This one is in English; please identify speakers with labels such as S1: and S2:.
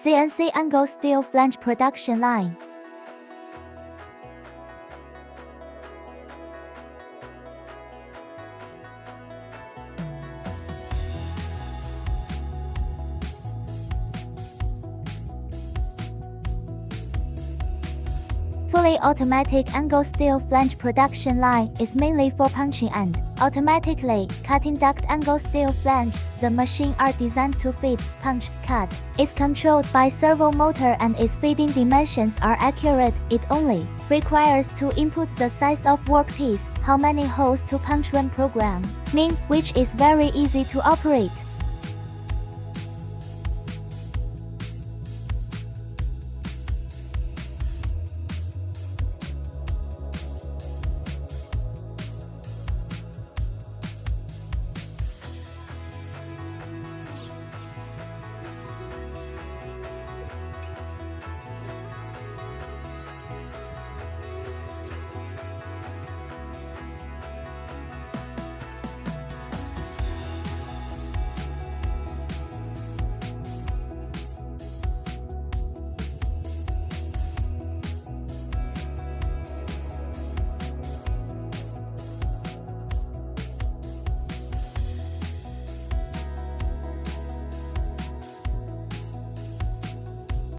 S1: CNC angle steel flange production line. Fully automatic angle steel flange production line is mainly for punching and automatically cutting duct angle steel flange. The machines are designed to feed, punch, cut. It's controlled by servo motor and its feeding dimensions are accurate. It only requires two inputs: the size of workpiece, how many holes to punch when program, which is very easy to operate.